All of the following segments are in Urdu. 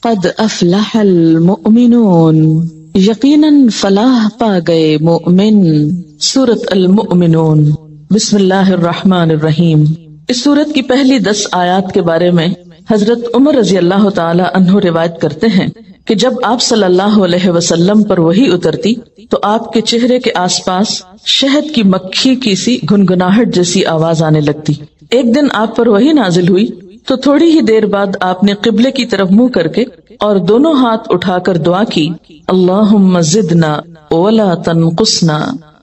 قد افلح المؤمنون، یقیناً فلاح پا گئے مومن۔ سورۃ المؤمنون۔ بسم اللہ الرحمن الرحیم۔ اس سورت کی پہلی 10 آیات کے بارے میں حضرت عمر رضی اللہ تعالی عنہ روایت کرتے ہیں کہ جب آپ صلی اللہ علیہ وسلم پر وحی اترتی تو آپ کے چہرے کے آس پاس شہد کی مکھی کی سی گنگناہٹ جیسی آواز آنے لگتی۔ ایک دن آپ پر وحی نازل ہوئی تو تھوڑی ہی دیر بعد آپ نے قبلے کی طرف منہ کر کے اور دونوں ہاتھ اٹھا کر دعا کی، اللہم زدنا ولا تنقصنا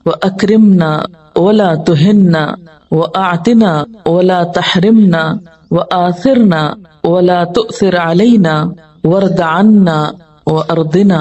واکرمنا ولا تہنا واعطنا ولا تحرمنا وآثرنا ولا تؤثر علینا وارض عنا وارضنا۔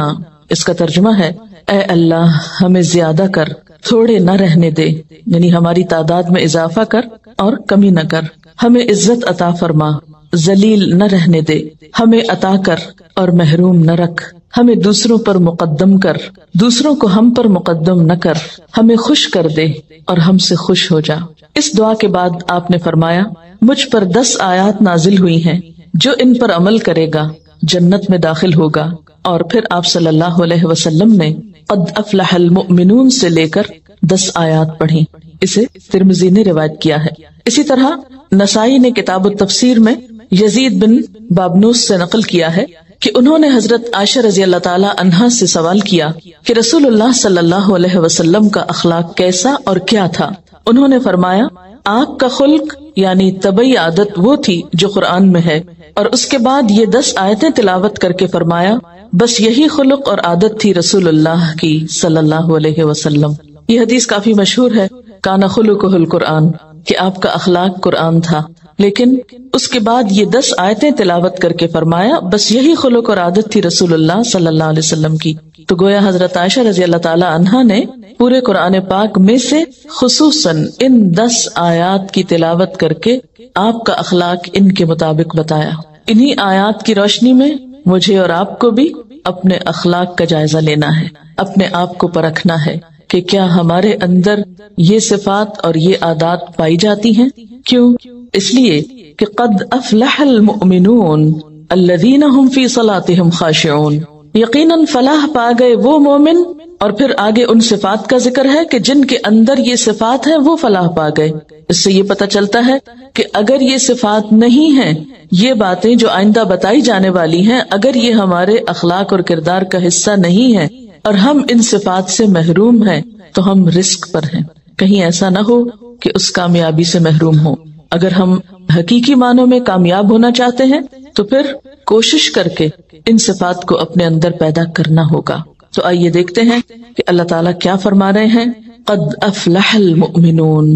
اس کا ترجمہ ہے، اے اللہ ہمیں زیادہ کر، تھوڑے نہ رہنے دے، یعنی ہماری تعداد میں اضافہ کر اور کمی نہ کر، ہمیں عزت عطا فرما، ذلیل نہ رہنے دے، ہمیں عطا کر اور محروم نہ رکھ، ہمیں دوسروں پر مقدم کر، دوسروں کو ہم پر مقدم نہ کر، ہمیں خوش کر دے اور ہم سے خوش ہو جا۔ اس دعا کے بعد آپ نے فرمایا، مجھ پر 10 آیات نازل ہوئی ہیں، جو ان پر عمل کرے گا جنت میں داخل ہوگا۔ اور پھر آپ صلی اللہ علیہ وسلم نے قد افلح المؤمنون سے لے کر 10 آیات پڑھی۔ اسے ترمذی نے روایت کیا ہے۔ اسی طرح نسائی نے کتاب التفسیر میں یزید بن بابنوس سے نقل کیا ہے کہ انہوں نے حضرت عائشہ رضی اللہ تعالی عنہا سے سوال کیا کہ رسول اللہ صلی اللہ علیہ وسلم کا اخلاق کیسا اور کیا تھا؟ انہوں نے فرمایا، آپ کا خلق یعنی طبعی عادت وہ تھی جو قرآن میں ہے، اور اس کے بعد یہ 10 آیتیں تلاوت کر کے فرمایا، بس یہی خلق اور عادت تھی رسول اللہ کی صلی اللہ علیہ وسلم۔ یہ حدیث کافی مشہور ہے، کان خلقہ القرآن، کہ آپ کا اخلاق قرآن تھا، لیکن اس کے بعد یہ 10 آیتیں تلاوت کر کے فرمایا، بس یہی خلق اور عادت تھی رسول اللہ صلی اللہ علیہ وسلم کی۔ تو گویا حضرت عائشہ رضی اللہ تعالی عنہا نے پورے قرآن پاک میں سے خصوصاً ان 10 آیات کی تلاوت کر کے آپ کا اخلاق ان کے مطابق بتایا۔ انہی آیات کی روشنی میں مجھے اور آپ کو بھی اپنے اخلاق کا جائزہ لینا ہے، اپنے آپ کو پرکھنا ہے کہ کیا ہمارے اندر یہ صفات اور یہ عادات پائی جاتی ہیں۔ کیوں؟ اس لیے کہ قد افلح المؤمنون الذین هم فی صلاتهم خاشعون، یقیناً فلاح پا گئے وہ مومن، اور پھر آگے ان صفات کا ذکر ہے کہ جن کے اندر یہ صفات ہیں وہ فلاح پا گئے۔ اس سے یہ پتہ چلتا ہے کہ اگر یہ صفات نہیں ہیں، یہ باتیں جو آئندہ بتائی جانے والی ہیں، اگر یہ ہمارے اخلاق اور کردار کا حصہ نہیں ہے اور ہم ان صفات سے محروم ہیں تو ہم رزق پر ہیں۔ کہیں ایسا نہ ہو کہ اس کامیابی سے محروم ہو۔ اگر ہم حقیقی معنوں میں کامیاب ہونا چاہتے ہیں تو پھر کوشش کر کے ان صفات کو اپنے اندر پیدا کرنا ہوگا۔ تو آئیے دیکھتے ہیں کہ اللہ تعالیٰ کیا فرما رہے ہیں۔ قد افلح المؤمنون،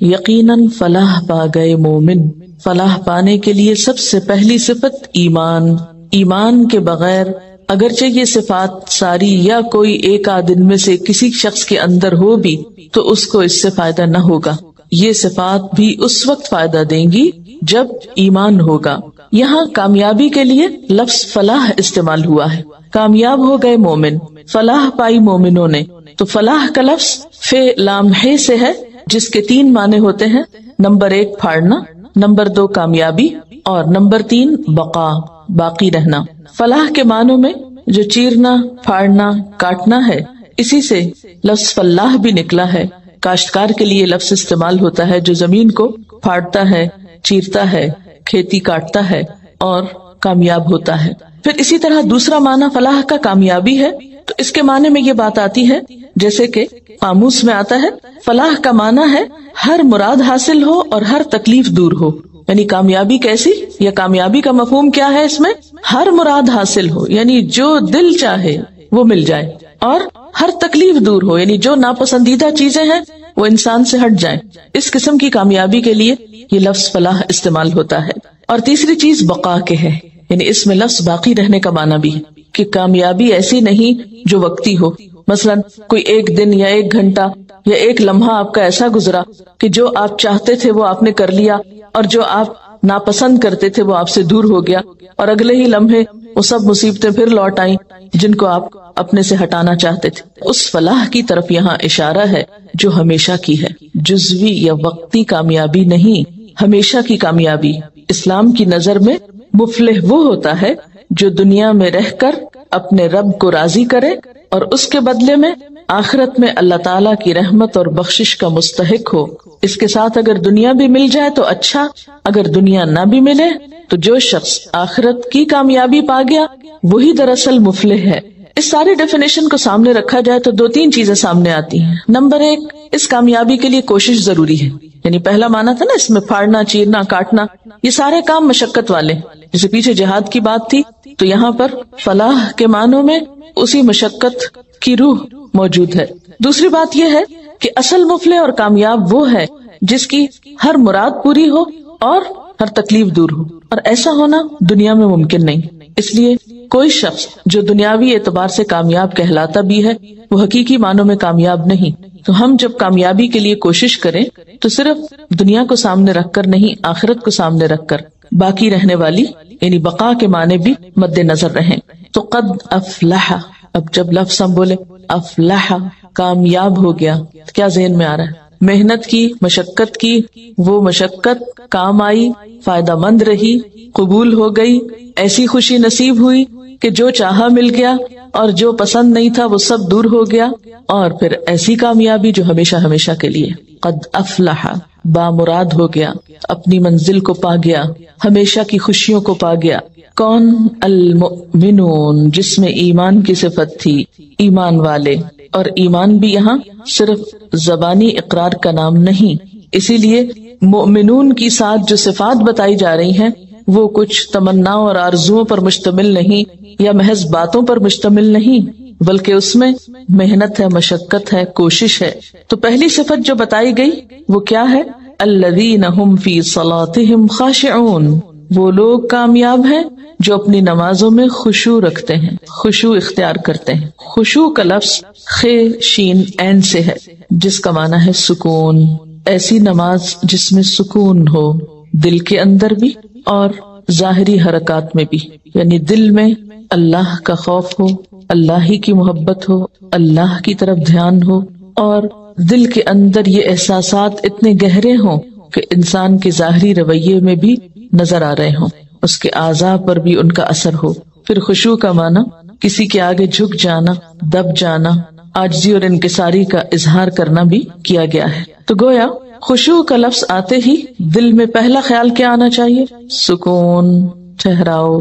یقیناً فلاح پا گئے مومن۔ فلاح پانے کے لیے سب سے پہلی صفت ایمان۔ ایمان کے بغیر اگرچہ یہ صفات ساری یا کوئی ایک آدھ میں سے کسی شخص کے اندر ہو بھی تو اس کو اس سے فائدہ نہ ہوگا۔ یہ صفات بھی اس وقت فائدہ دیں گی جب ایمان ہوگا۔ یہاں کامیابی کے لیے لفظ فلاح استعمال ہوا ہے۔ کامیاب ہو گئے مومن، فلاح پائی مومنوں نے۔ تو فلاح کا لفظ فے لام ہے سے ہے، جس کے 3 معنی ہوتے ہیں۔ نمبر 1 پھاڑنا، نمبر 2 کامیابی، اور نمبر 3 بقا، باقی رہنا۔ فلاح کے معنوں میں جو چیرنا، پھاڑنا، کاٹنا ہے، اسی سے لفظ فلاح بھی نکلا ہے۔ کاشتکار کے لیے لفظ استعمال ہوتا ہے جو زمین کو پھاڑتا ہے، چیرتا ہے، کھیتی کاٹتا ہے اور کامیاب ہوتا ہے۔ پھر اسی طرح دوسرا معنی فلاح کا کامیابی ہے، تو اس کے معنی میں یہ بات آتی ہے جیسے کہ قاموس میں آتا ہے، فلاح کا معنی ہے ہر مراد حاصل ہو اور ہر تکلیف دور ہو۔ یعنی کامیابی کیسی، یا کامیابی کا مفہوم کیا ہے اس میں؟ ہر مراد حاصل ہو، یعنی جو دل چاہے وہ مل جائے، اور ہر تکلیف دور ہو، یعنی جو ناپسندیدہ چیزیں ہیں وہ انسان سے ہٹ جائیں۔ اس قسم کی کامیابی کے لیے یہ لفظ فلاح استعمال ہوتا ہے۔ اور تیسری چیز بقا کے ہے، یعنی اس میں لفظ باقی رہنے کا معنی بھی ہے کہ کامیابی ایسی نہیں جو وقتی ہو۔ مثلا کوئی ایک دن یا ایک گھنٹہ یا ایک لمحہ آپ کا ایسا گزرا کہ جو آپ چاہتے تھے وہ آپ نے کر لیا، اور جو آپ ناپسند کرتے تھے وہ آپ سے دور ہو گیا، اور اگلے ہی لمحے وہ سب مصیبتیں پھر لوٹ آئیں جن کو آپ اپنے سے ہٹانا چاہتے تھے۔ اس فلاح کی طرف یہاں اشارہ ہے جو ہمیشہ کی ہے، جزوی یا وقتی کامیابی نہیں، ہمیشہ کی کامیابی۔ اسلام کی نظر میں مفلح وہ ہوتا ہے جو دنیا میں رہ کر اپنے رب کو راضی کرے اور اس کے بدلے میں آخرت میں اللہ تعالیٰ کی رحمت اور بخشش کا مستحق ہو۔ اس کے ساتھ اگر دنیا بھی مل جائے تو اچھا، اگر دنیا نہ بھی ملے تو جو شخص آخرت کی کامیابی پا گیا وہی دراصل مفلح ہے۔ اس ساری ڈیفینیشن کو سامنے رکھا جائے تو 2-3 چیزیں سامنے آتی ہیں۔ نمبر 1، اس کامیابی کے لیے کوشش ضروری ہے، یعنی پہلا معنی تھا نا اس میں پھاڑنا، چیرنا، کاٹنا، یہ سارے کام مشقت والے، جیسے پیچھے جہاد کی بات تھی تو یہاں پر فلاح کے معنوں میں اسی مشقت کی روح موجود ہے۔ دوسری بات یہ ہے کہ اصل مفلح اور کامیاب وہ ہے جس کی ہر مراد پوری ہو اور ہر تکلیف دور ہو، اور ایسا ہونا دنیا میں ممکن نہیں۔ اس لیے کوئی شخص جو دنیاوی اعتبار سے کامیاب کہلاتا بھی ہے وہ حقیقی معنوں میں کامیاب نہیں۔ تو ہم جب کامیابی کے لیے کوشش کریں تو صرف دنیا کو سامنے رکھ کر نہیں، آخرت کو سامنے رکھ کر باقی رہنے والی یعنی بقا کے معنی بھی مد نظر رہیں۔ تو قد افلح، اب جب لفظ ہم بولے افلح، کامیاب ہو گیا، کیا ذہن میں آ رہا ہے؟ محنت کی، مشقت کی، وہ مشقت کام آئی، فائدہ مند رہی، قبول ہو گئی، ایسی خوشی نصیب ہوئی کہ جو چاہا مل گیا اور جو پسند نہیں تھا وہ سب دور ہو گیا، اور پھر ایسی کامیابی جو ہمیشہ ہمیشہ کے لیے۔ قد افلح، بامراد ہو گیا، اپنی منزل کو پا گیا، ہمیشہ کی خوشیوں کو پا گیا۔ کون؟ المؤمنون، جس میں ایمان کی صفت تھی، ایمان والے۔ اور ایمان بھی یہاں صرف زبانی اقرار کا نام نہیں، اسی لیے مؤمنون کی ساتھ جو صفات بتائی جا رہی ہیں وہ کچھ تمناؤں اور آرزوؤں پر مشتمل نہیں یا محض باتوں پر مشتمل نہیں، بلکہ اس میں محنت ہے، مشقت ہے، کوشش ہے۔ تو پہلی صفت جو بتائی گئی وہ کیا ہے؟ الذین هم فی صلاتهم خاشعون، وہ لوگ کامیاب ہیں جو اپنی نمازوں میں خشوع رکھتے ہیں، خشوع اختیار کرتے ہیں۔ خشوع کا لفظ خ شین عین سے ہے جس کا معنی ہے سکون۔ ایسی نماز جس میں سکون ہو، دل کے اندر بھی اور ظاہری حرکات میں بھی، یعنی دل میں اللہ کا خوف ہو، اللہ ہی کی محبت ہو، اللہ کی طرف دھیان ہو، اور دل کے اندر یہ احساسات اتنے گہرے ہوں کہ انسان کے ظاہری رویے میں بھی نظر آ رہے ہوں، اس کے اعضاء پر بھی ان کا اثر ہو۔ پھر خشوع کا معنی کسی کے آگے جھک جانا، دب جانا، عاجزی اور انکساری کا اظہار کرنا بھی کیا گیا ہے۔ تو گویا خشوع کا لفظ آتے ہی دل میں پہلا خیال کیا آنا چاہیے؟ سکون، ٹھہراؤ،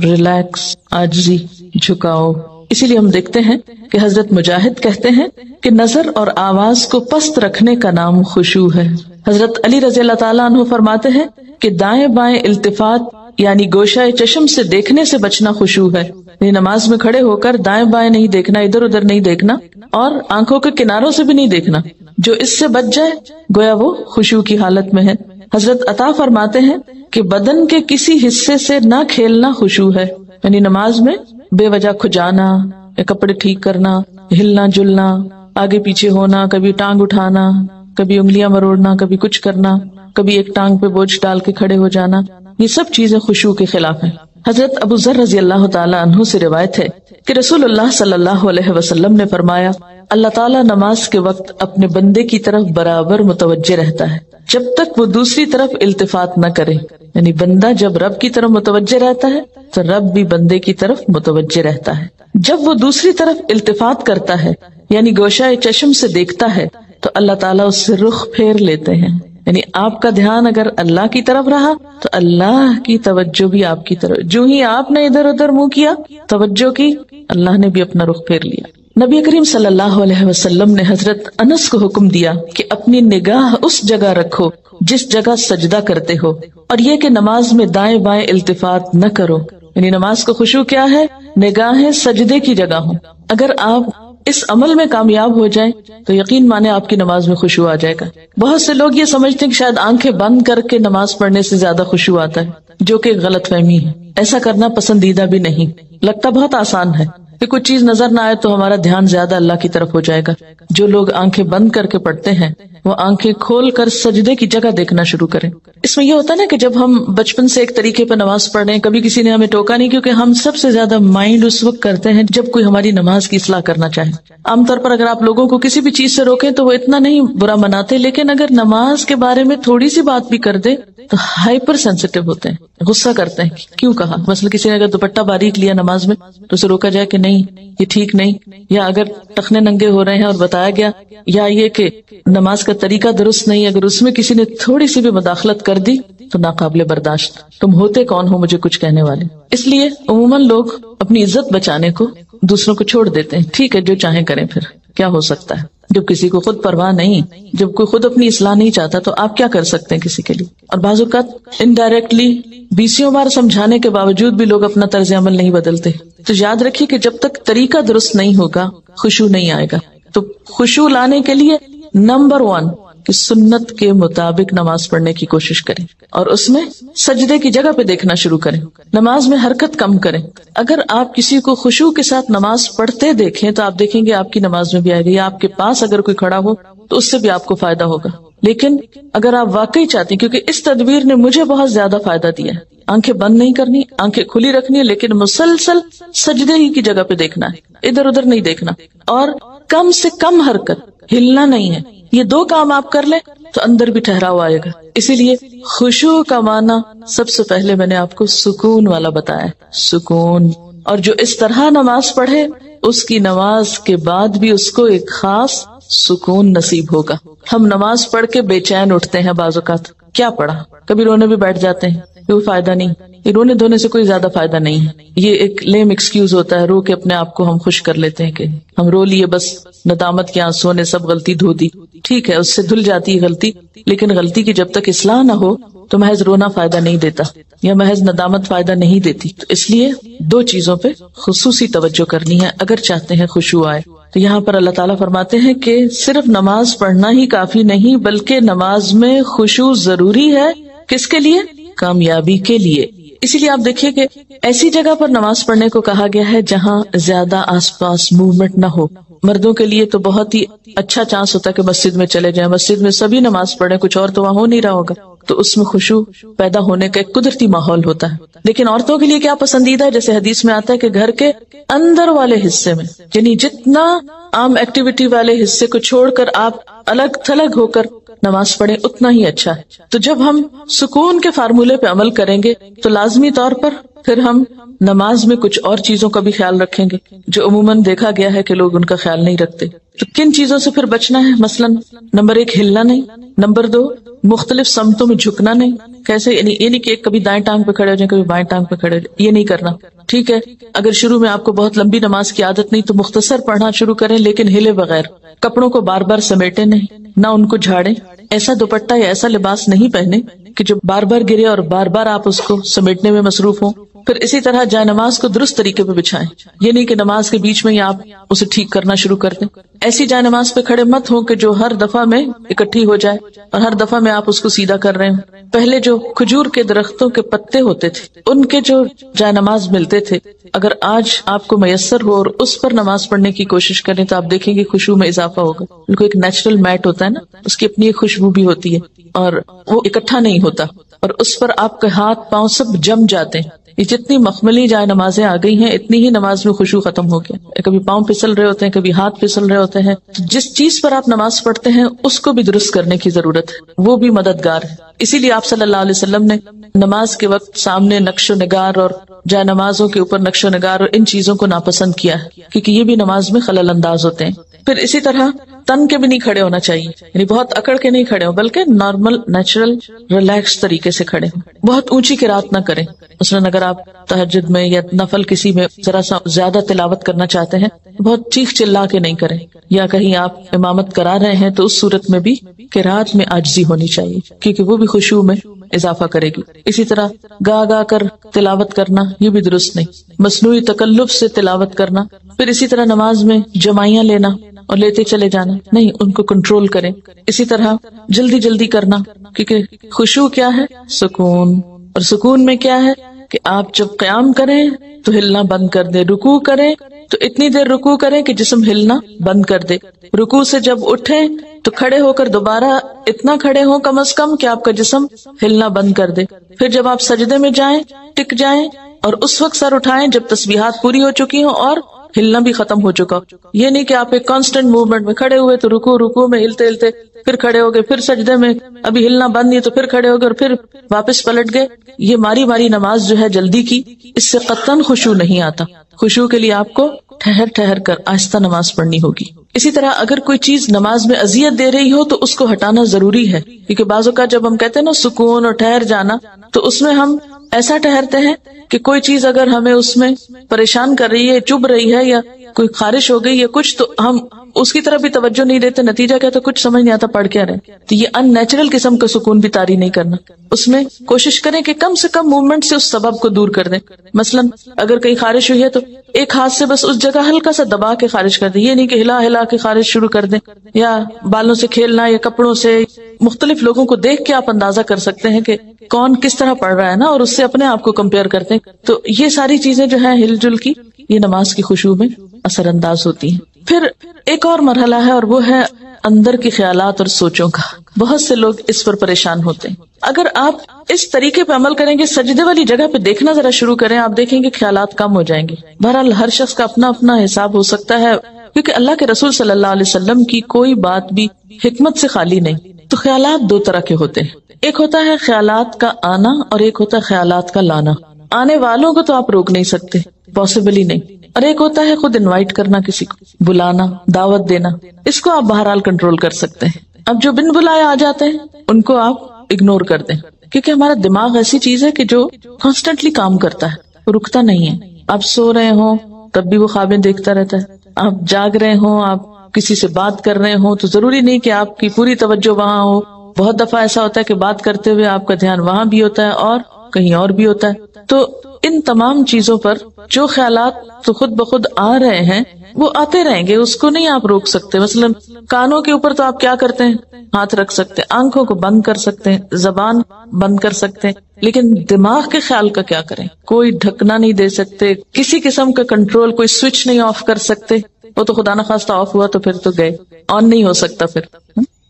ریلیکس، عاجزی، جھکاؤ۔ اسی لیے ہم دیکھتے ہیں کہ حضرت مجاہد کہتے ہیں کہ نظر اور آواز کو پست رکھنے کا نام خشوع ہے۔ حضرت علی رضی اللہ تعالیٰ عنہ فرماتے ہیں کہ دائیں بائیں التفات یعنی گوشہ چشم سے دیکھنے سے بچنا خشوع ہے، یعنی نماز میں کھڑے ہو کر دائیں بائیں نہیں دیکھنا، ادھر ادھر نہیں دیکھنا، اور آنکھوں کے کناروں سے بھی نہیں دیکھنا۔ جو اس سے بچ جائے گویا وہ خشوع کی حالت میں ہے۔ حضرت عطا فرماتے ہیں کہ بدن کے کسی حصے سے نہ کھیلنا خشوع ہے، یعنی نماز میں بے وجہ کھجانا یا کپڑے ٹھیک کرنا، ہلنا جلنا، آگے پیچھے ہونا، کبھی ٹانگ اٹھانا، کبھی انگلیاں مروڑنا، کبھی کچھ کرنا، کبھی ایک ٹانگ پہ بوجھ ڈال کے کھڑے ہو جانا، یہ سب چیزیں خشوع کے خلاف ہیں۔ حضرت ابو ذر رضی اللہ تعالی عنہ سے روایت ہے کہ رسول اللہ صلی اللہ علیہ وسلم نے فرمایا، اللہ تعالیٰ نماز کے وقت اپنے بندے کی طرف برابر متوجہ رہتا ہے جب تک وہ دوسری طرف التفات نہ کرے، یعنی بندہ جب رب کی طرف متوجہ رہتا ہے تو رب بھی بندے کی طرف متوجہ رہتا ہے۔ جب وہ دوسری طرف التفات کرتا ہے یعنی گوشہ چشم سے دیکھتا ہے تو اللہ تعالیٰ اس سے رخ پھیر لیتے ہیں، یعنی آپ کا دھیان اگر اللہ کی طرف رہا تو اللہ کی توجہ بھی آپ کی طرف، جو ہی آپ نے ادھر ادھر منہ کیا، توجہ کی، اللہ نے بھی اپنا رخ پھیر لیا۔ نبی کریم صلی اللہ علیہ وسلم نے حضرت انس کو حکم دیا کہ اپنی نگاہ اس جگہ رکھو جس جگہ سجدہ کرتے ہو، اور یہ کہ نماز میں دائیں بائیں التفات نہ کرو، یعنی نماز کا خشوع کیا ہے؟ نگاہیں سجدے کی جگہ ہوں۔ اگر آپ اس عمل میں کامیاب ہو جائیں تو یقین مانے آپ کی نماز میں خشوع آ جائے گا۔ بہت سے لوگ یہ سمجھتے ہیں کہ شاید آنکھیں بند کر کے نماز پڑھنے سے زیادہ خشوع آتا ہے، جو کہ غلط فہمی ہے۔ ایسا کرنا پسندیدہ بھی نہیں، لگتا بہت آسان ہے کہ کچھ چیز نظر نہ آئے تو ہمارا دھیان زیادہ اللہ کی طرف ہو جائے گا۔ جو لوگ آنکھیں بند کر کے پڑھتے ہیں وہ آنکھیں کھول کر سجدے کی جگہ دیکھنا شروع کریں۔ اس میں یہ ہوتا ہے نا کہ جب ہم بچپن سے ایک طریقے پہ نماز پڑھ رہے ہیں، کبھی کسی نے ہمیں ٹوکا نہیں، کیونکہ ہم سب سے زیادہ مائنڈ اس وقت کرتے ہیں جب کوئی ہماری نماز کی اصلاح کرنا چاہے۔ عام طور پر اگر آپ لوگوں کو کسی بھی چیز سے روکیں تو وہ اتنا نہیں برا مناتے، لیکن اگر نماز کے بارے میں تھوڑی سی بات بھی کر دے تو ہائپر سینسیٹیو ہوتے ہیں، غصہ کرتے ہیں کیوں کہا. مثلا کسی نے اگر دوپٹہ باریک لیا نماز میں تو اسے روکا جائے کہ نہیں یہ ٹھیک نہیں، یا اگر ٹخنے ننگے ہو رہے ہیں اور بتایا گیا، یا یہ کہ نماز کا طریقہ درست نہیں، اگر اس میں کسی نے تھوڑی سی بھی مداخلت کر دی تو ناقابل برداشت. تم ہوتے کون ہو مجھے کچھ کہنے والے؟ اس لیے عموماً لوگ اپنی عزت بچانے کو دوسروں کو چھوڑ دیتے ہیں. ٹھیک ہے جو چاہیں کریں، پھر کیا ہو سکتا ہے جب کسی کو خود پرواہ نہیں، جب کوئی خود اپنی اصلاح نہیں چاہتا تو آپ کیا کر سکتے ہیں کسی کے لیے. اور بعض اوقات انڈائریکٹلی 20 بار سمجھانے کے باوجود بھی لوگ اپنا طرز عمل نہیں بدلتے. تو یاد رکھیے کہ جب تک طریقہ درست نہیں ہوگا خشوع نہیں آئے گا. تو خشوع لانے کے لیے نمبر 1 کہ سنت کے مطابق نماز پڑھنے کی کوشش کریں، اور اس میں سجدے کی جگہ پہ دیکھنا شروع کریں. نماز میں حرکت کم کریں. اگر آپ کسی کو خشوع کے ساتھ نماز پڑھتے دیکھیں تو آپ دیکھیں گے آپ کی نماز میں بھی آئے گی، یا آپ کے پاس اگر کوئی کھڑا ہو تو اس سے بھی آپ کو فائدہ ہوگا. لیکن اگر آپ واقعی چاہتے ہیں، کیونکہ اس تدبیر نے مجھے بہت زیادہ فائدہ دیا ہے، آنکھیں بند نہیں کرنی، آنکھیں کھلی رکھنی ہے، لیکن مسلسل سجدے ہی کی جگہ پہ دیکھنا ہے، ادھر ادھر نہیں دیکھنا، اور کم سے کم حرکت، ہلنا نہیں ہے. یہ 2 کام آپ کر لیں تو اندر بھی ٹھہراؤ آئے گا. اسی لیے خشوع کا معنی سب سے پہلے میں نے آپ کو سکون والا بتایا، سکون. اور جو اس طرح نماز پڑھے اس کی نماز کے بعد بھی اس کو ایک خاص سکون نصیب ہوگا. ہم نماز پڑھ کے بے چین اٹھتے ہیں بعض اوقات، کیا پڑھا، کبھی رونے بھی بیٹھ جاتے ہیں، کوئی فائدہ نہیں. یہ رونے دھونے سے کوئی زیادہ فائدہ نہیں ہے، یہ ایک لیم ایکسکیوز ہوتا ہے. رو کے اپنے آپ کو ہم خوش کر لیتے ہیں کہ ہم رو لیے، بس ندامت کے آنسوں نے سب غلطی دھو دی. ٹھیک ہے اس سے دھل جاتی ہے غلطی، لیکن غلطی کی جب تک اصلاح نہ ہو تو محض رونا فائدہ نہیں دیتا، یا محض ندامت فائدہ نہیں دیتی. تو اس لیے 2 چیزوں پہ خصوصی توجہ کرنی ہے اگر چاہتے ہیں خشوع آئے. تو یہاں پر اللہ تعالیٰ فرماتے ہیں کہ صرف نماز پڑھنا ہی کافی نہیں، بلکہ نماز میں خشوع ضروری ہے. کس کے لیے؟ کامیابی کے لیے. اسی لیے آپ دیکھیے کہ ایسی جگہ پر نماز پڑھنے کو کہا گیا ہے جہاں زیادہ آس پاس موومنٹ نہ ہو. مردوں کے لیے تو بہت ہی اچھا چانس ہوتا ہے کہ مسجد میں چلے جائیں، مسجد میں سبھی نماز پڑھیں، کچھ اور تو وہاں ہو نہیں رہا ہوگا، تو اس میں خشوع پیدا ہونے کا ایک قدرتی ماحول ہوتا ہے. لیکن عورتوں کے لیے کیا پسندیدہ ہے، جیسے حدیث میں آتا ہے کہ گھر کے اندر والے حصے میں، یعنی جتنا عام ایکٹیویٹی والے حصے کو چھوڑ کر آپ الگ تھلگ ہو کر نماز پڑھیں اتنا ہی اچھا ہے. تو جب ہم سکون کے فارمولے پہ عمل کریں گے تو لازمی طور پر پھر ہم نماز میں کچھ اور چیزوں کا بھی خیال رکھیں گے جو عموماً دیکھا گیا ہے کہ لوگ ان کا خیال نہیں رکھتے. تو کن چیزوں سے پھر بچنا ہے؟ مثلاً نمبر 1 ہلنا نہیں، نمبر 2 مختلف سمتوں میں جھکنا نہیں. کیسے؟ یعنی یہ نہیں کہ کبھی دائیں ٹانگ پہ کھڑے ہو جائیں کبھی بائیں ٹانگ پہ کھڑے ہو جائیں، یہ نہیں کرنا. ٹھیک ہے اگر شروع میں آپ کو بہت لمبی نماز کی عادت نہیں تو مختصر پڑھنا شروع کریں، لیکن ہلے بغیر. کپڑوں کو بار بار سمیٹے نہیں، نہ ان کو جھاڑیں. ایسا دوپٹہ یا ایسا لباس نہیں پہنے کہ جو بار بار گرے اور بار بار آپ اس کو سمیٹنے میں مصروف ہوں. پھر اسی طرح جائے نماز کو درست طریقے پہ بچھائیں، یہ نہیں کہ نماز کے بیچ میں ہی آپ اسے ٹھیک کرنا شروع کر دیں. ایسی جائے نماز پہ کھڑے مت ہو کہ جو ہر دفعہ میں اکٹھی ہو جائے اور ہر دفعہ میں آپ اس کو سیدھا کر رہے ہیں. پہلے جو کھجور کے درختوں کے پتے ہوتے تھے ان کے جو جائے نماز ملتے تھے، اگر آج آپ کو میسر ہو اور اس پر نماز پڑھنے کی کوشش کریں تو آپ دیکھیں گے خشوع میں اضافہ ہوگا. بالکل ایک نیچرل میٹ ہوتا ہے نا، اس کی اپنی ایک خوشبو بھی ہوتی ہے اور وہ اکٹھا نہیں ہوتا، اور اس پر آپ کے ہاتھ پاؤں سب جم جاتے ہیں. یہ جتنی مخملی جائے نمازیں آ گئی ہیں اتنی ہی نماز میں خشوع ختم ہو گیا. کبھی پاؤں پھسل رہے ہوتے ہیں، کبھی ہاتھ پھسل رہے ہوتے ہیں. جس چیز پر آپ نماز پڑھتے ہیں اس کو بھی درست کرنے کی ضرورت ہے، وہ بھی مددگار ہے. اسی لیے آپ صلی اللہ علیہ وسلم نے نماز کے وقت سامنے نقش و نگار اور جائے نمازوں کے اوپر نقش و نگار اور ان چیزوں کو ناپسند کیا ہے، کیونکہ یہ بھی نماز میں خلل انداز ہوتے ہیں. پھر اسی طرح تن کے بھی نہیں کھڑے ہونا چاہیے، یعنی بہت اکڑ کے نہیں کھڑے ہوں، بلکہ نارمل نیچرل ریلیکس طریقے سے کھڑے ہوں. بہت اونچی قرات نہ کریں. مثلاً اگر آپ تہجد میں یا نفل کسی میں ذرا سا زیادہ تلاوت کرنا چاہتے ہیں بہت چیخ چلا کے نہیں کریں، یا کہیں آپ امامت کرا رہے ہیں تو اس صورت میں بھی قرات میں عاجزی ہونی چاہیے، کیونکہ وہ بھی خشوع میں اضافہ کرے گی. اسی طرح گا گا کر تلاوت کرنا یہ بھی درست نہیں، مصنوعی تکلف سے تلاوت کرنا. پھر اسی طرح نماز میں جمائیاں لینا اور لیتے چلے جانا نہیں، ان کو کنٹرول کریں. اسی طرح جلدی جلدی کرنا، کیونکہ خشوع کیا ہے؟ سکون. اور سکون میں کیا ہے کہ آپ جب قیام کریں تو ہلنا بند کر دیں، رکوع کریں تو اتنی دیر رکوع کریں کہ جسم ہلنا بند کر دے. رکوع سے جب اٹھیں تو کھڑے ہو کر دوبارہ اتنا کھڑے ہوں کم از کم کہ آپ کا جسم ہلنا بند کر دے. پھر جب آپ سجدے میں جائیں ٹک جائیں اور اس وقت سر اٹھائیں جب تسبیحات پوری ہو چکی ہوں اور ہلنا بھی ختم ہو چکا ہو. یہ نہیں کہ آپ ایک کانسٹنٹ موومنٹ میں کھڑے ہوئے تو رکوع میں ہلتے ہلتے پھر کھڑے ہو گئے، پھر سجدے میں ابھی ہلنا بند نہیں تو پھر کھڑے ہو گئے اور پھر واپس پلٹ گئے. یہ ماری ماری نماز جو ہے جلدی کی، اس سے قطعاً خشوع نہیں آتا. خشوع کے لیے آپ کو ٹھہر ٹھہر کر آہستہ نماز پڑھنی ہوگی. اسی طرح اگر کوئی چیز نماز میں اذیت دے رہی ہو تو اس کو ہٹانا ضروری ہے، کیونکہ بعض اوقات جب ہم کہتے ہیں نا سکون اور ٹھہر جانا، تو اس میں ہم ایسا ٹھہرتے ہیں کہ کوئی چیز اگر ہمیں اس میں پریشان کر رہی ہے، چبھ رہی ہے، یا کوئی خارش ہو گئی یا کچھ، تو ہم اس کی طرف بھی توجہ نہیں دیتے. نتیجہ کیا؟ تو کچھ سمجھ نہیں آتا پڑھ کیا رہے. تو یہ ان نیچرل قسم کا سکون بھی طاری نہیں کرنا. اس میں کوشش کریں کہ کم سے کم موومنٹ سے اس سبب کو دور کر دیں. مثلا اگر کہیں خارش ہوئی ہے تو ایک ہاتھ سے بس اس جگہ ہلکا سا دبا کے خارش کر دیں. یہ نہیں کہ ہلا ہلا کے خارش شروع کر دیں، یا بالوں سے کھیلنا یا کپڑوں سے. مختلف لوگوں کو دیکھ کے آپ اندازہ کر سکتے ہیں کہ کون کس طرح پڑھ رہا ہے نا، اور اس سے اپنے آپ کو کمپیئر کرتے ہیں. تو یہ ساری چیزیں جو ہیں ہل جل کی، یہ نماز کی خشوع میں اثر انداز ہوتی ہیں. پھر ایک اور مرحلہ ہے، اور وہ ہے اندر کی خیالات اور سوچوں کا. بہت سے لوگ اس پر پریشان ہوتے ہیں. اگر آپ اس طریقے پہ عمل کریں گے، سجدے والی جگہ پہ دیکھنا ذرا شروع کریں، آپ دیکھیں گے خیالات کم ہو جائیں گے. بہرحال ہر شخص کا اپنا اپنا حساب ہو سکتا ہے، کیونکہ اللہ کے رسول صلی اللہ علیہ وسلم کی کوئی بات بھی حکمت سے خالی نہیں. تو خیالات دو طرح کے ہوتے ہیں. ایک ہوتا ہے خیالات کا آنا اور ایک ہوتا ہے خیالات کا لانا. آنے والوں کو تو آپ روک نہیں سکتے، پاسبل ہی نہیں. اور ایک ہوتا ہے خود انوائٹ کرنا، کسی کو بلانا، دعوت دینا. اس کو آپ بہرحال کنٹرول کر سکتے ہیں. اب جو بن بلائے آ جاتے ہیں ان کو آپ اگنور کر دیں، کیونکہ ہمارا دماغ ایسی چیز ہے کہ جو کانسٹنٹلی کام کرتا ہے، رکتا نہیں ہے. آپ سو رہے ہوں تب بھی وہ خوابیں دیکھتا رہتا ہے، آپ جاگ رہے ہوں، آپ کسی سے بات کر رہے ہوں تو ضروری نہیں کہ آپ کی پوری توجہ وہاں ہو. بہت دفعہ ایسا ہوتا ہے کہ بات کرتے ہوئے آپ کا دھیان وہاں بھی ہوتا ہے اور کہیں اور بھی ہوتا ہے. تو ان تمام چیزوں پر جو خیالات تو خود بخود آ رہے ہیں وہ آتے رہیں گے، اس کو نہیں آپ روک سکتے. مثلا کانوں کے اوپر تو آپ کیا کرتے ہیں؟ ہاتھ رکھ سکتے ہیں، آنکھوں کو بند کر سکتے ہیں، زبان بند کر سکتے ہیں، لیکن دماغ کے خیال کا کیا کریں؟ کوئی ڈھکنا نہیں دے سکتے، کسی قسم کا کنٹرول، کوئی سوئچ نہیں آف کر سکتے. وہ تو خدا نخواستہ آف ہوا تو پھر تو گئے، آن نہیں ہو سکتا پھر.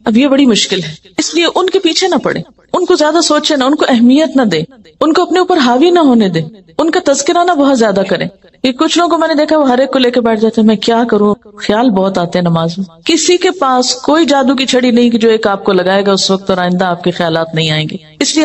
اب یہ بڑی مشکل ہے. اس لیے ان کے پیچھے نہ پڑے، ان کو زیادہ سوچے نہ، ان کو اہمیت نہ دے، ان کو اپنے اوپر حاوی نہ ہونے دے، ان کا تذکرہ نہ بہت زیادہ کریں. یہ کچھ لوگوں کو میں نے دیکھا وہ ہر ایک کو لے کے بیٹھ جاتے ہیں، میں کیا کروں. خیال بہت آتے ہیں نماز میں. کسی کے پاس کوئی جادو کی چھڑی نہیں کہ جو ایک آپ کو لگائے گا اس وقت اور آئندہ آپ کے خیالات نہیں آئیں گے. اس لیے